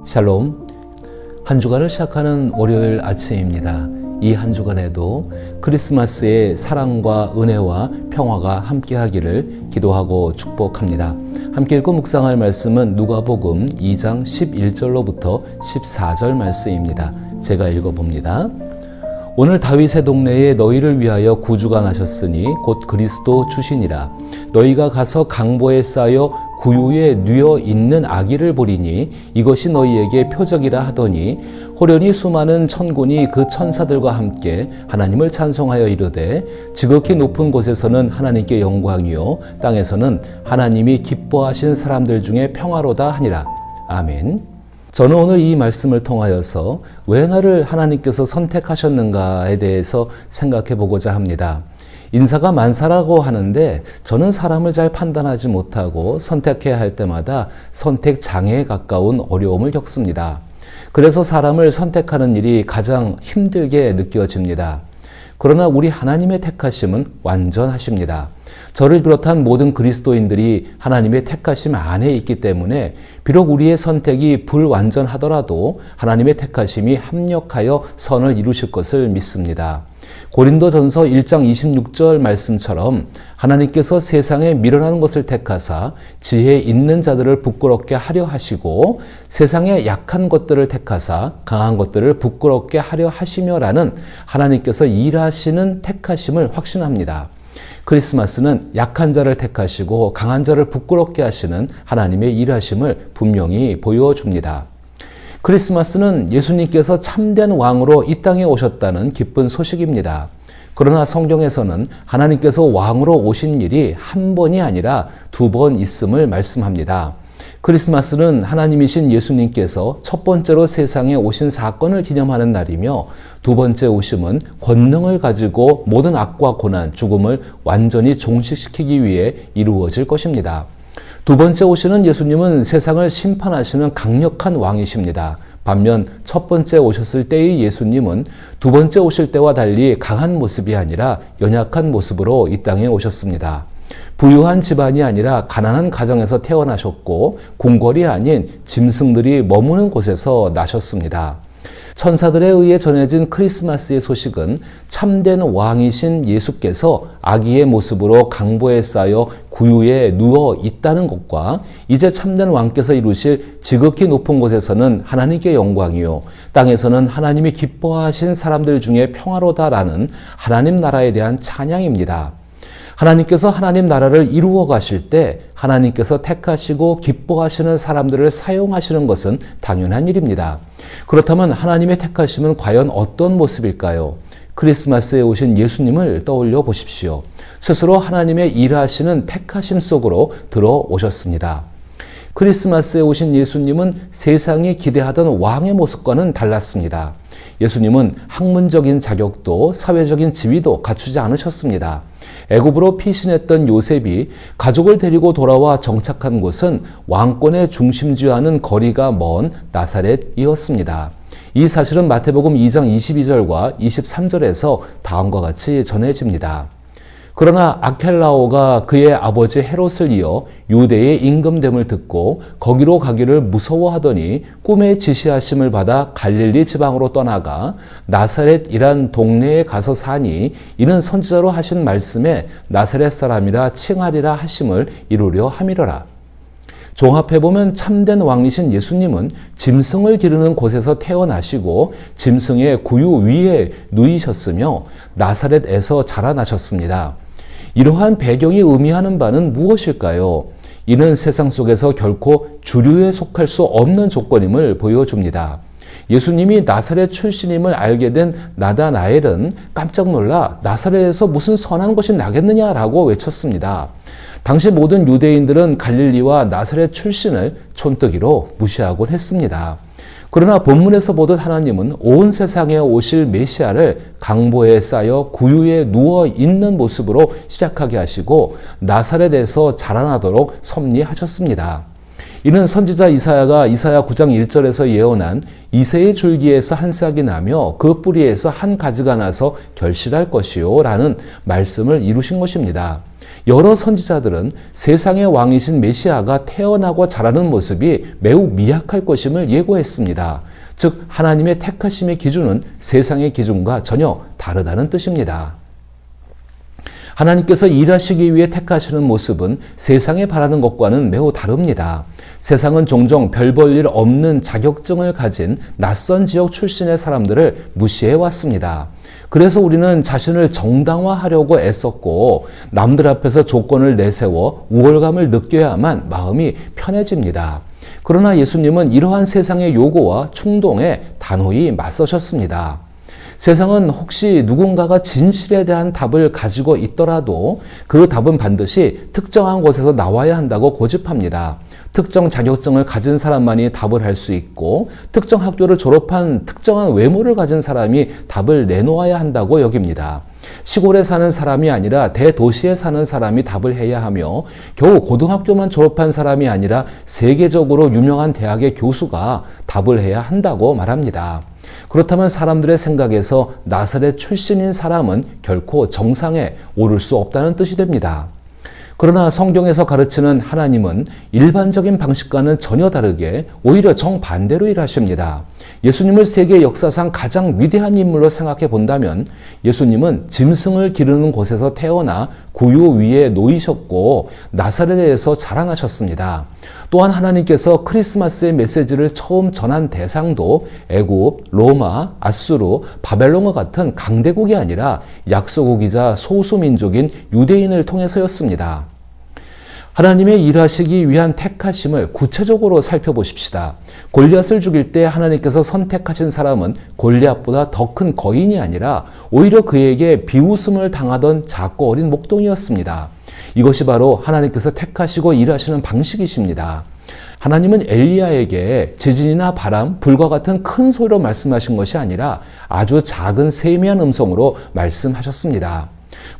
샬롬. 한 주간을 시작하는 월요일 아침입니다. 이 한 주간에도 크리스마스의 사랑과 은혜와 평화가 함께하기를 기도하고 축복합니다. 함께 읽고 묵상할 말씀은 누가복음 2장 11절로부터 14절 말씀입니다. 제가 읽어봅니다. 오늘 다윗의 동네에 너희를 위하여 구주가 나셨으니 곧 그리스도 주시니라. 너희가 가서 강보에 쌓여 구유에 뉘어 있는 아기를 보리니 이것이 너희에게 표적이라 하더니 호련히 수많은 천군이 그 천사들과 함께 하나님을 찬송하여 이르되 지극히 높은 곳에서는 하나님께 영광이요 땅에서는 하나님이 기뻐하신 사람들 중에 평화로다 하니라. 아멘. 저는 오늘 이 말씀을 통하여서 왜 나를 하나님께서 선택하셨는가에 대해서 생각해 보고자 합니다. 인사가 만사라고 하는데 저는 사람을 잘 판단하지 못하고 선택해야 할 때마다 선택 장애에 가까운 어려움을 겪습니다. 그래서 사람을 선택하는 일이 가장 힘들게 느껴집니다. 그러나 우리 하나님의 택하심은 완전하십니다. 저를 비롯한 모든 그리스도인들이 하나님의 택하심 안에 있기 때문에 비록 우리의 선택이 불완전하더라도 하나님의 택하심이 합력하여 선을 이루실 것을 믿습니다. 고린도전서 1장 26절 말씀처럼 하나님께서 세상에 미련한 것을 택하사 지혜 있는 자들을 부끄럽게 하려 하시고 세상에 약한 것들을 택하사 강한 것들을 부끄럽게 하려 하시며라는 하나님께서 일하시는 택하심을 확신합니다. 크리스마스는 약한 자를 택하시고 강한 자를 부끄럽게 하시는 하나님의 일하심을 분명히 보여줍니다. 크리스마스는 예수님께서 참된 왕으로 이 땅에 오셨다는 기쁜 소식입니다. 그러나 성경에서는 하나님께서 왕으로 오신 일이 한 번이 아니라 두 번 있음을 말씀합니다. 크리스마스는 하나님이신 예수님께서 첫 번째로 세상에 오신 사건을 기념하는 날이며 두 번째 오심은 권능을 가지고 모든 악과 고난, 죽음을 완전히 종식시키기 위해 이루어질 것입니다. 두 번째 오시는 예수님은 세상을 심판하시는 강력한 왕이십니다. 반면 첫 번째 오셨을 때의 예수님은 두 번째 오실 때와 달리 강한 모습이 아니라 연약한 모습으로 이 땅에 오셨습니다. 부유한 집안이 아니라 가난한 가정에서 태어나셨고 궁궐이 아닌 짐승들이 머무는 곳에서 나셨습니다. 천사들에 의해 전해진 크리스마스의 소식은 참된 왕이신 예수께서 아기의 모습으로 강보에 쌓여 구유에 누워 있다는 것과 이제 참된 왕께서 이루실 지극히 높은 곳에서는 하나님께 영광이요 땅에서는 하나님이 기뻐하신 사람들 중에 평화로다라는 하나님 나라에 대한 찬양입니다. 하나님께서 하나님 나라를 이루어 가실 때 하나님께서 택하시고 기뻐하시는 사람들을 사용하시는 것은 당연한 일입니다. 그렇다면 하나님의 택하심은 과연 어떤 모습일까요? 크리스마스에 오신 예수님을 떠올려 보십시오. 스스로 하나님의 일하시는 택하심 속으로 들어오셨습니다. 크리스마스에 오신 예수님은 세상이 기대하던 왕의 모습과는 달랐습니다. 예수님은 학문적인 자격도 사회적인 지위도 갖추지 않으셨습니다. 애굽으로 피신했던 요셉이 가족을 데리고 돌아와 정착한 곳은 왕권의 중심지와는 거리가 먼 나사렛이었습니다. 이 사실은 마태복음 2장 22절과 23절에서 다음과 같이 전해집니다. 그러나 아켈라오가 그의 아버지 헤롯을 이어 유대의 임금됨을 듣고 거기로 가기를 무서워하더니 꿈에 지시하심을 받아 갈릴리 지방으로 떠나가 나사렛이란 동네에 가서 사니 이는 선지자로 하신 말씀에 나사렛 사람이라 칭하리라 하심을 이루려 함이로라. 종합해보면 참된 왕이신 예수님은 짐승을 기르는 곳에서 태어나시고 짐승의 구유 위에 누이셨으며 나사렛에서 자라나셨습니다. 이러한 배경이 의미하는 바는 무엇일까요? 이는 세상 속에서 결코 주류에 속할 수 없는 조건임을 보여줍니다. 예수님이 나사렛 출신임을 알게 된 나다나엘은 깜짝 놀라 나사렛에서 무슨 선한 것이 나겠느냐라고 외쳤습니다. 당시 모든 유대인들은 갈릴리와 나사렛 출신을 촌뜨기로 무시하곤 했습니다. 그러나 본문에서 보듯 하나님은 온 세상에 오실 메시아를 강보에 쌓여 구유에 누워 있는 모습으로 시작하게 하시고 나사렛에서 자라나도록 섭리하셨습니다. 이는 선지자 이사야가 이사야 9장 1절에서 예언한 이새의 줄기에서 한 싹이 나며 그 뿌리에서 한 가지가 나서 결실할 것이요 라는 말씀을 이루신 것입니다. 여러 선지자들은 세상의 왕이신 메시아가 태어나고 자라는 모습이 매우 미약할 것임을 예고했습니다. 즉 하나님의 택하심의 기준은 세상의 기준과 전혀 다르다는 뜻입니다. 하나님께서 일하시기 위해 택하시는 모습은 세상에 바라는 것과는 매우 다릅니다. 세상은 종종 별 볼 일 없는 자격증을 가진 낯선 지역 출신의 사람들을 무시해 왔습니다. 그래서 우리는 자신을 정당화하려고 애썼고 남들 앞에서 조건을 내세워 우월감을 느껴야만 마음이 편해집니다. 그러나 예수님은 이러한 세상의 요구와 충동에 단호히 맞서셨습니다. 세상은 혹시 누군가가 진실에 대한 답을 가지고 있더라도 그 답은 반드시 특정한 곳에서 나와야 한다고 고집합니다. 특정 자격증을 가진 사람만이 답을 할 수 있고 특정 학교를 졸업한 특정한 외모를 가진 사람이 답을 내놓아야 한다고 여깁니다. 시골에 사는 사람이 아니라 대도시에 사는 사람이 답을 해야 하며 겨우 고등학교만 졸업한 사람이 아니라 세계적으로 유명한 대학의 교수가 답을 해야 한다고 말합니다. 그렇다면 사람들의 생각에서 나사렛 출신인 사람은 결코 정상에 오를 수 없다는 뜻이 됩니다. 그러나 성경에서 가르치는 하나님은 일반적인 방식과는 전혀 다르게 오히려 정반대로 일하십니다. 예수님을 세계 역사상 가장 위대한 인물로 생각해 본다면 예수님은 짐승을 기르는 곳에서 태어나 구유 위에 놓이셨고 나사렛에서 자라나셨습니다. 또한 하나님께서 크리스마스의 메시지를 처음 전한 대상도 애굽, 로마, 아수르, 바벨론과 같은 강대국이 아니라 약소국이자 소수민족인 유대인을 통해서였습니다. 하나님의 일하시기 위한 택하심을 구체적으로 살펴보십시다. 골리앗을 죽일 때 하나님께서 선택하신 사람은 골리앗보다 더 큰 거인이 아니라 오히려 그에게 비웃음을 당하던 작고 어린 목동이었습니다. 이것이 바로 하나님께서 택하시고 일하시는 방식이십니다. 하나님은 엘리야에게 지진이나 바람, 불과 같은 큰 소리로 말씀하신 것이 아니라 아주 작은 세미한 음성으로 말씀하셨습니다.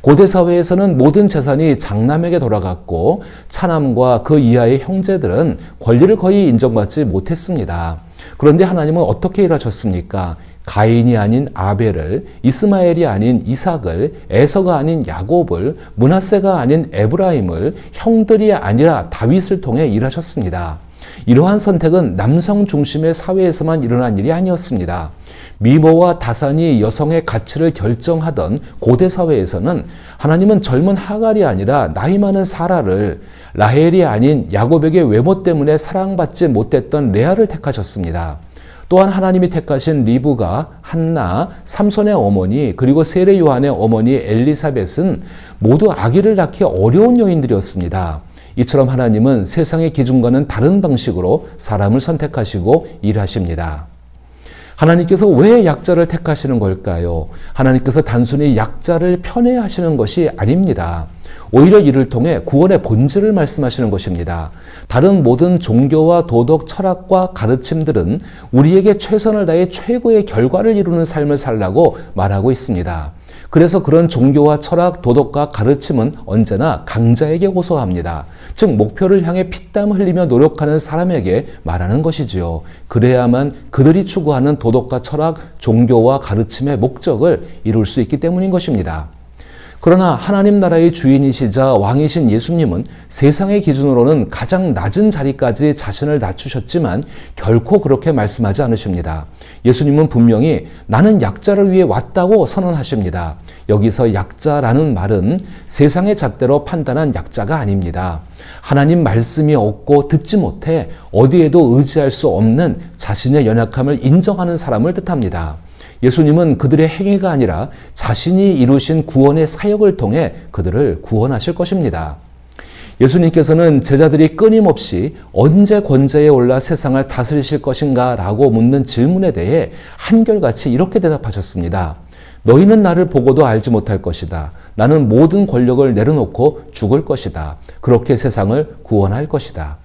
고대 사회에서는 모든 재산이 장남에게 돌아갔고 차남과 그 이하의 형제들은 권리를 거의 인정받지 못했습니다. 그런데 하나님은 어떻게 일하셨습니까? 가인이 아닌 아벨을, 이스마엘이 아닌 이삭을, 에서가 아닌 야곱을, 므낫세가 아닌 에브라임을, 형들이 아니라 다윗을 통해 일하셨습니다. 이러한 선택은 남성 중심의 사회에서만 일어난 일이 아니었습니다. 미모와 다산이 여성의 가치를 결정하던 고대 사회에서는 하나님은 젊은 하갈이 아니라 나이 많은 사라를, 라헬이 아닌 야곱에게 외모 때문에 사랑받지 못했던 레아를 택하셨습니다. 또한 하나님이 택하신 리브가, 한나, 삼손의 어머니, 그리고 세례 요한의 어머니 엘리사벳은 모두 아기를 낳기 어려운 여인들이었습니다. 이처럼 하나님은 세상의 기준과는 다른 방식으로 사람을 선택하시고 일하십니다. 하나님께서 왜 약자를 택하시는 걸까요? 하나님께서 단순히 약자를 편애하시는 것이 아닙니다. 오히려 이를 통해 구원의 본질을 말씀하시는 것입니다. 다른 모든 종교와 도덕, 철학과 가르침들은 우리에게 최선을 다해 최고의 결과를 이루는 삶을 살라고 말하고 있습니다. 그래서 그런 종교와 철학, 도덕과 가르침은 언제나 강자에게 호소합니다. 즉 목표를 향해 피땀 흘리며 노력하는 사람에게 말하는 것이지요. 그래야만 그들이 추구하는 도덕과 철학, 종교와 가르침의 목적을 이룰 수 있기 때문인 것입니다. 그러나 하나님 나라의 주인이시자 왕이신 예수님은 세상의 기준으로는 가장 낮은 자리까지 자신을 낮추셨지만 결코 그렇게 말씀하지 않으십니다. 예수님은 분명히 나는 약자를 위해 왔다고 선언하십니다. 여기서 약자라는 말은 세상의 잣대로 판단한 약자가 아닙니다. 하나님 말씀이 없고 듣지 못해 어디에도 의지할 수 없는 자신의 연약함을 인정하는 사람을 뜻합니다. 예수님은 그들의 행위가 아니라 자신이 이루신 구원의 사역을 통해 그들을 구원하실 것입니다. 예수님께서는 제자들이 끊임없이 언제 권좌에 올라 세상을 다스리실 것인가 라고 묻는 질문에 대해 한결같이 이렇게 대답하셨습니다. 너희는 나를 보고도 알지 못할 것이다. 나는 모든 권력을 내려놓고 죽을 것이다. 그렇게 세상을 구원할 것이다.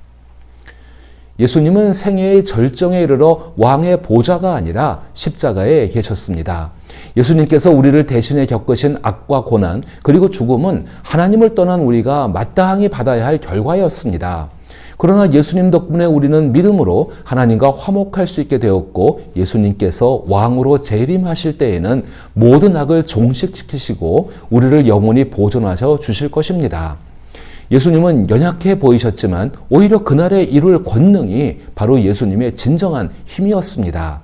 예수님은 생애의 절정에 이르러 왕의 보좌가 아니라 십자가에 계셨습니다. 예수님께서 우리를 대신해 겪으신 악과 고난 그리고 죽음은 하나님을 떠난 우리가 마땅히 받아야 할 결과였습니다. 그러나 예수님 덕분에 우리는 믿음으로 하나님과 화목할 수 있게 되었고 예수님께서 왕으로 재림하실 때에는 모든 악을 종식시키시고 우리를 영원히 보존하셔 주실 것입니다. 예수님은 연약해 보이셨지만 오히려 그날에 이룰 권능이 바로 예수님의 진정한 힘이었습니다.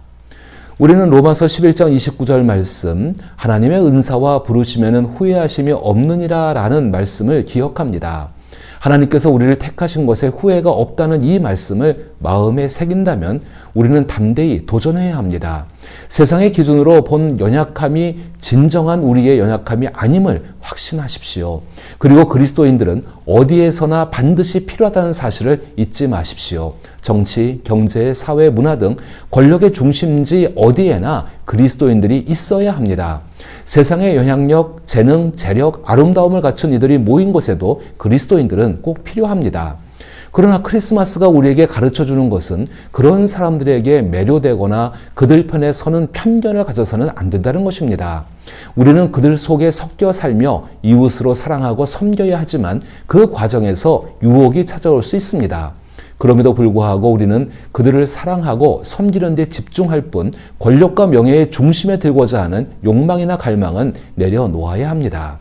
우리는 로마서 11장 29절 말씀, 하나님의 은사와 부르시면 후회하심이 없느니라 라는 말씀을 기억합니다. 하나님께서 우리를 택하신 것에 후회가 없다는 이 말씀을 마음에 새긴다면 우리는 담대히 도전해야 합니다. 세상의 기준으로 본 연약함이 진정한 우리의 연약함이 아님을 확신하십시오. 그리고 그리스도인들은 어디에서나 반드시 필요하다는 사실을 잊지 마십시오. 정치, 경제, 사회, 문화 등 권력의 중심지 어디에나 그리스도인들이 있어야 합니다. 세상의 영향력, 재능, 재력, 아름다움을 갖춘 이들이 모인 곳에도 그리스도인들은 꼭 필요합니다. 그러나 크리스마스가 우리에게 가르쳐주는 것은 그런 사람들에게 매료되거나 그들 편에 서는 편견을 가져서는 안 된다는 것입니다. 우리는 그들 속에 섞여 살며 이웃으로 사랑하고 섬겨야 하지만 그 과정에서 유혹이 찾아올 수 있습니다. 그럼에도 불구하고 우리는 그들을 사랑하고 섬기는 데 집중할 뿐 권력과 명예의 중심에 들고자 하는 욕망이나 갈망은 내려놓아야 합니다.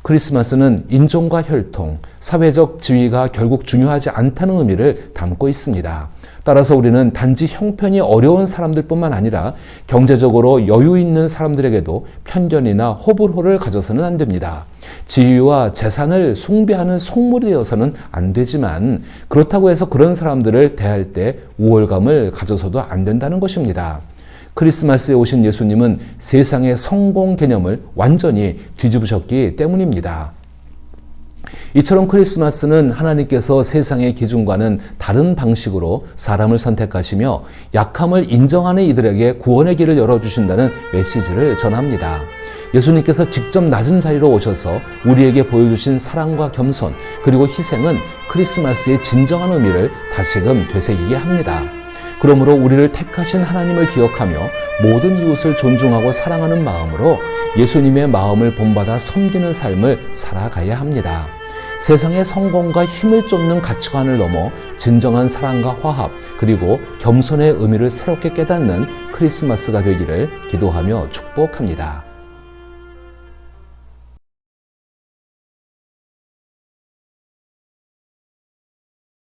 크리스마스는 인종과 혈통, 사회적 지위가 결국 중요하지 않다는 의미를 담고 있습니다. 따라서 우리는 단지 형편이 어려운 사람들뿐만 아니라 경제적으로 여유 있는 사람들에게도 편견이나 호불호를 가져서는 안 됩니다. 지위와 재산을 숭배하는 속물이 되어서는 안 되지만 그렇다고 해서 그런 사람들을 대할 때 우월감을 가져서도 안 된다는 것입니다. 크리스마스에 오신 예수님은 세상의 성공 개념을 완전히 뒤집으셨기 때문입니다. 이처럼 크리스마스는 하나님께서 세상의 기준과는 다른 방식으로 사람을 선택하시며 약함을 인정하는 이들에게 구원의 길을 열어주신다는 메시지를 전합니다. 예수님께서 직접 낮은 자리로 오셔서 우리에게 보여주신 사랑과 겸손 그리고 희생은 크리스마스의 진정한 의미를 다시금 되새기게 합니다. 그러므로 우리를 택하신 하나님을 기억하며 모든 이웃을 존중하고 사랑하는 마음으로 예수님의 마음을 본받아 섬기는 삶을 살아가야 합니다. 세상의 성공과 힘을 쫓는 가치관을 넘어 진정한 사랑과 화합 그리고 겸손의 의미를 새롭게 깨닫는 크리스마스가 되기를 기도하며 축복합니다.